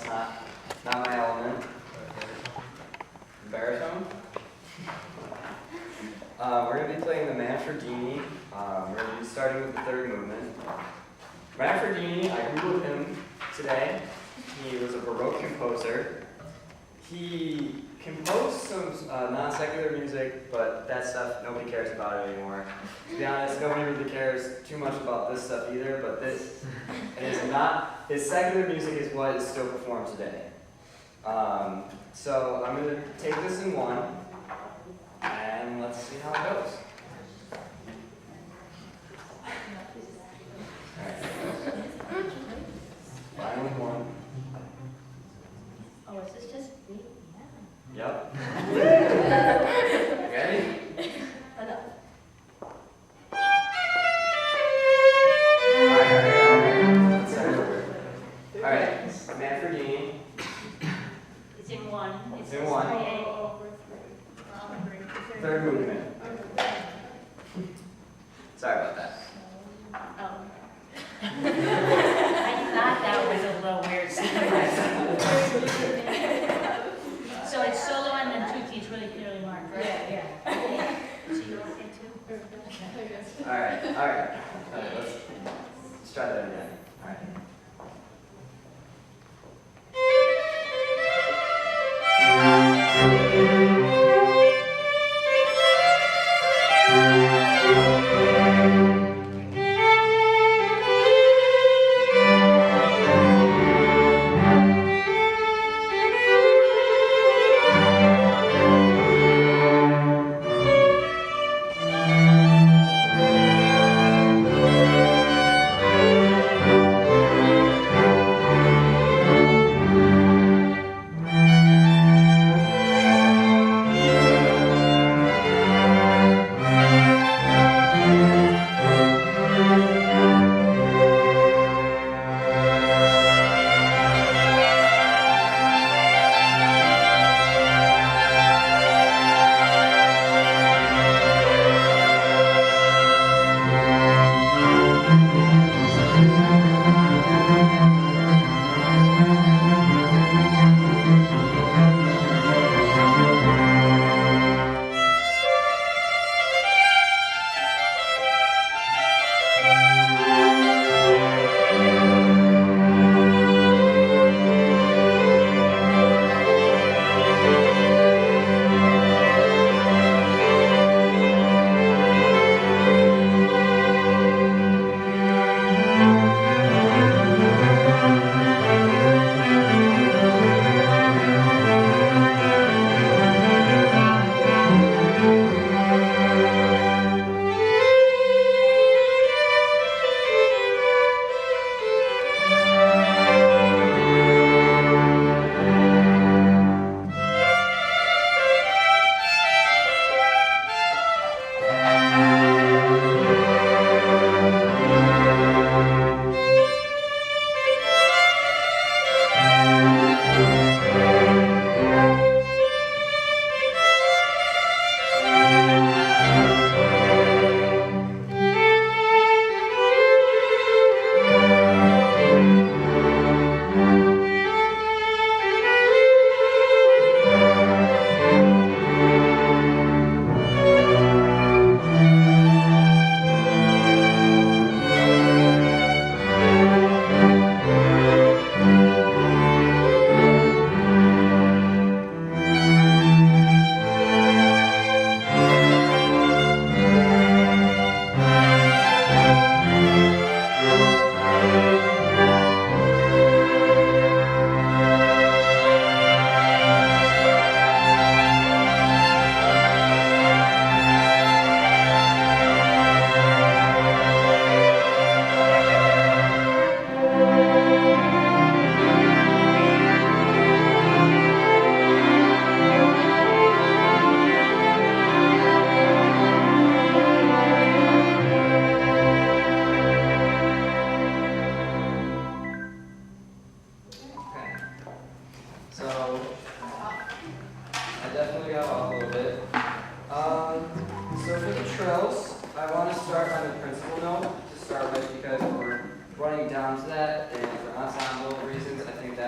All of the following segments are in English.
That's not my element. Baritone. We're going to be playing the Manfredini. We're going to be starting with the third movement. Manfredini, I Googled him today. He was a Baroque composer. He composed some non-secular music, but that stuff, nobody cares about it anymore. To be honest, nobody really cares too much about this stuff either, but this is not, his secular music is what is still performed today. So I'm going to take this in one, and let's see how it goes. Final one. Oh, is this just me? Yep. Ready? Enough. Alright, Manfredini. It's in one. It's in one. Third movement. Sorry about that. Oh. I thought that was a little weird. So it's solo and then tutti is really clearly marked, right? Yeah. So you're okay too? Alright, let's try that again. Alright.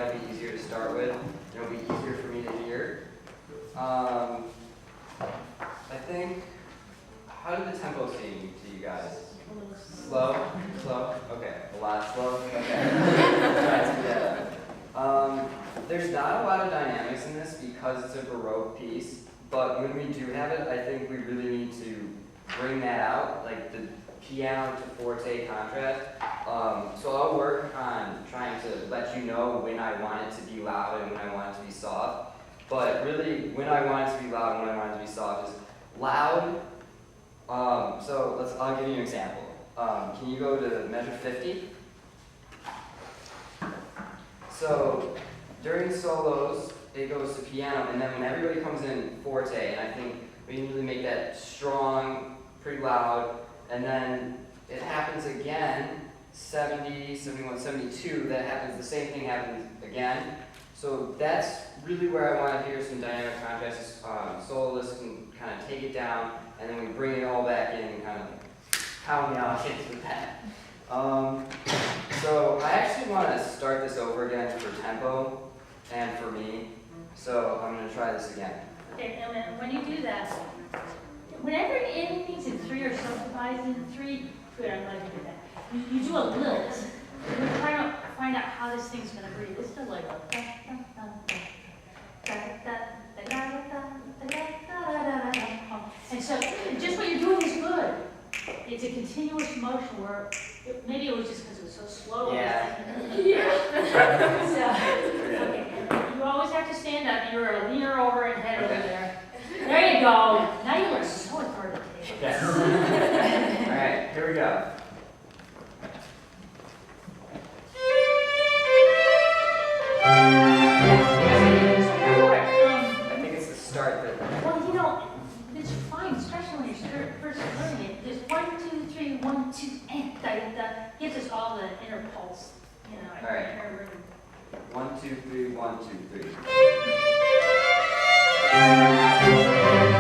that'll be easier to start with. It'll be easier for me to hear. I think, how did the tempo seem to you guys? Slow? Slow? Okay. A lot slow? Okay. Try to do that. There's not a lot of dynamics in this because it's a Baroque piece, but when we do have it, I think we really need to bring that out, like the piano to forte contrast. So I'll work on trying to let you know when I want it to be loud and when I want it to be soft. But really, when I want it to be loud and when I want it to be soft is loud. So I'll give you an example. Can you go to measure 50? So during solos, it goes to piano, and then when everybody comes in forte, and I think we can really make that strong, pretty loud, and then it happens again, 70, 71, 72, that happens, the same thing happens again. So that's really where I want to hear some dynamic contrasts. Soloists can kind of take it down, and then we bring it all back in and kind of pound the audience with that. So I actually want to start this over again for tempo and for me. So I'm going to try this again. Okay, and when you do that, whenever anything's in 3 or subdivided in 3, good, I'm glad you did that. You do a lilt. We're trying to find out how this thing's going to breathe. It's still like and so just what you're doing is good. It's a continuous motion where maybe it was just because it was so slow. Yeah. So, okay. You always have to stand up. You're a leaner over and head over there. There you go. Now you are so authoritative. Okay. All right, here we go. I think it's the start that. Well, you know, it's fine, especially when you're first learning it. There's 1, 2, 3, 1, 2, and that gives us all the inner pulse. You know, All right. inner rhythm. 1, 2, 3, 1, 2,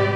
3.